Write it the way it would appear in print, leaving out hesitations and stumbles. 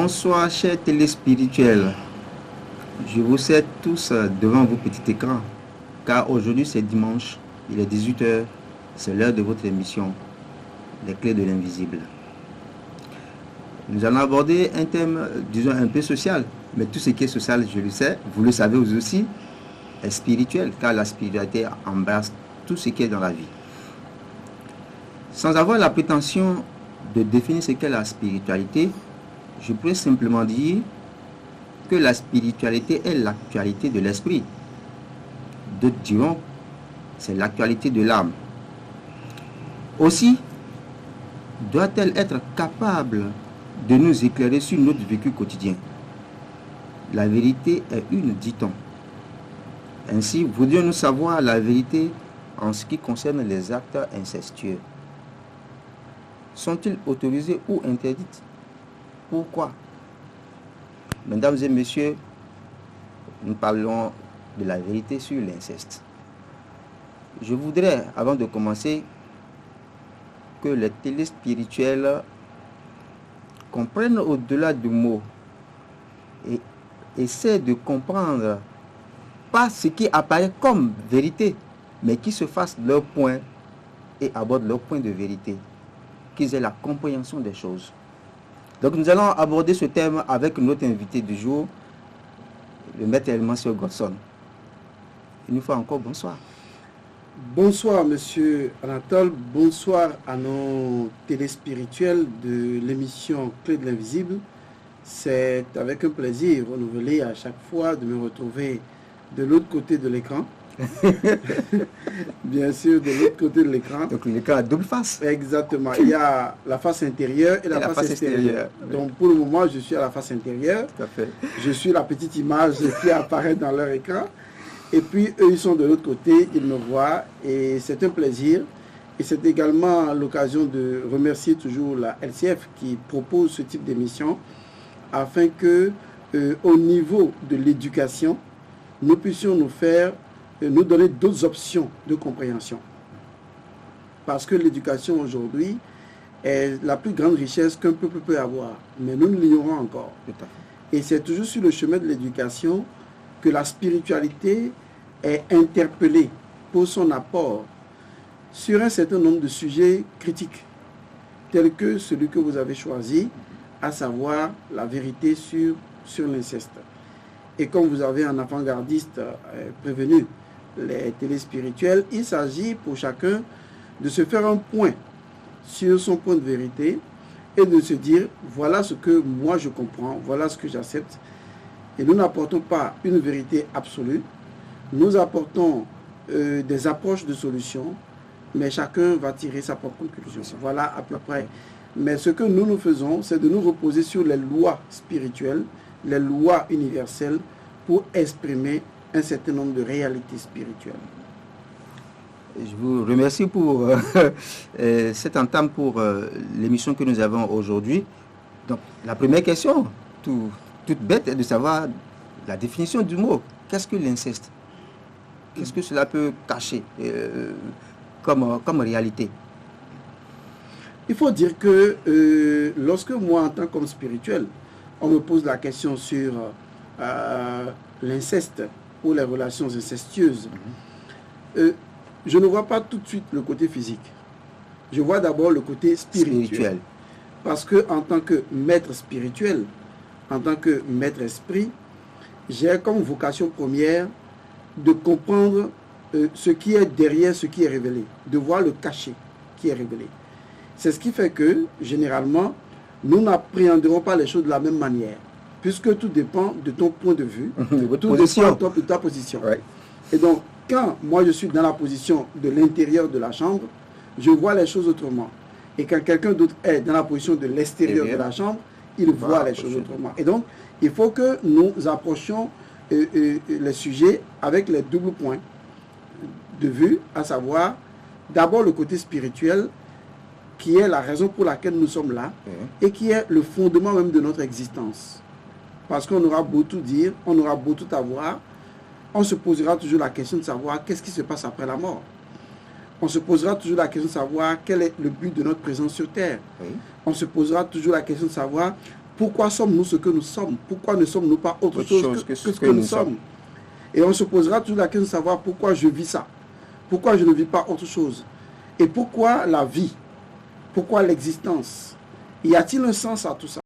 Bonsoir chers téléspirituels. Je vous salue tous devant vos petits écrans, car aujourd'hui c'est dimanche, il est 18h, c'est l'heure de votre émission, Les clés de l'invisible. Nous allons aborder un thème, disons, un peu social, mais tout ce qui est social, je le sais, vous le savez vous aussi, est spirituel, car la spiritualité embrasse tout ce qui est dans la vie. Sans avoir la prétention de définir ce qu'est la spiritualité, je pourrais simplement dire que la spiritualité est l'actualité de l'esprit. D'autres diront c'est l'actualité de l'âme. Aussi, doit-elle être capable de nous éclairer sur notre vécu quotidien? La vérité est une, dit-on. Ainsi, voudrions-nous savoir la vérité en ce qui concerne les actes incestueux? Sont-ils autorisés ou interdits? Pourquoi? Mesdames et messieurs, nous parlons de la vérité sur l'inceste. Je voudrais, avant de commencer, que les téléspirituels comprennent au-delà du mot et essaient de comprendre pas ce qui apparaît comme vérité, mais qui se fassent leur point et abordent leur point de vérité, qu'ils aient la compréhension des choses. Donc nous allons aborder ce thème avec notre invité du jour, le maître Elmancio Godson. Une fois encore, bonsoir. Bonsoir Monsieur Anatole, bonsoir à nos téléspirituels de l'émission Clés de l'invisible. C'est avec un plaisir renouvelé à chaque fois de me retrouver de l'autre côté de l'écran. Bien sûr, de l'autre côté de l'écran. Donc l'écran a double face. Exactement. Il y a la face intérieure et la face extérieure. Donc pour le moment, je suis à la face intérieure. Tout à fait. Je suis la petite image qui apparaît dans leur écran. Et puis eux, ils sont de l'autre côté, ils me voient et c'est un plaisir. Et c'est également l'occasion de remercier toujours la LCF qui propose ce type d'émission afin que, au niveau de l'éducation, nous puissions nous donner d'autres options de compréhension. Parce que l'éducation aujourd'hui est la plus grande richesse qu'un peuple peut avoir. Mais nous l'ignorons encore. Et c'est toujours sur le chemin de l'éducation que la spiritualité est interpellée pour son apport sur un certain nombre de sujets critiques, tels que celui que vous avez choisi, à savoir la vérité sur l'inceste. Et comme vous avez un avant-gardiste prévenu, les téléspirituels, il s'agit pour chacun de se faire un point sur son point de vérité et de se dire, voilà ce que moi je comprends, voilà ce que j'accepte. Et nous n'apportons pas une vérité absolue, nous apportons des approches de solutions, mais chacun va tirer sa propre conclusion. Voilà à peu près. Mais ce que nous faisons, c'est de nous reposer sur les lois spirituelles, les lois universelles, pour exprimer un certain nombre de réalités spirituelles. Je vous remercie pour cette entame pour l'émission que nous avons aujourd'hui. Donc, la première question, toute bête, est de savoir la définition du mot. Qu'est-ce que l'inceste? Qu'est-ce que cela peut cacher comme réalité? Il faut dire que lorsque moi, en tant qu'homme spirituel, on me pose la question sur l'inceste ou les relations incestueuses, je ne vois pas tout de suite le côté physique. Je vois d'abord le côté spirituel. Parce que en tant que maître spirituel, en tant que maître esprit, j'ai comme vocation première de comprendre ce qui est derrière ce qui est révélé, de voir le cachet qui est révélé. C'est ce qui fait que, généralement, nous n'appréhenderons pas les choses de la même manière, puisque tout dépend de ton point de vue, tout dépend de ta position. Ouais. Et donc, quand moi je suis dans la position de l'intérieur de la chambre, je vois les choses autrement. Et quand quelqu'un d'autre est dans la position de l'extérieur de la chambre, il voit les choses autrement. Et donc, il faut que nous approchions les sujets avec les doubles points de vue, à savoir d'abord le côté spirituel, qui est la raison pour laquelle nous sommes là, et qui est le fondement même de notre existence. Parce qu'on aura beau tout dire, on aura beau tout avoir, on se posera toujours la question de savoir qu'est-ce qui se passe après la mort. On se posera toujours la question de savoir quel est le but de notre présence sur Terre. On se posera toujours la question de savoir Pourquoi sommes-nous ce que nous sommes? Pourquoi ne sommes-nous pas autre chose que ce que nous sommes? Et on se posera toujours la question de savoir pourquoi je vis ça. Pourquoi je ne vis pas autre chose? Et pourquoi la vie? Pourquoi l'existence? Y a-t-il un sens à tout ça?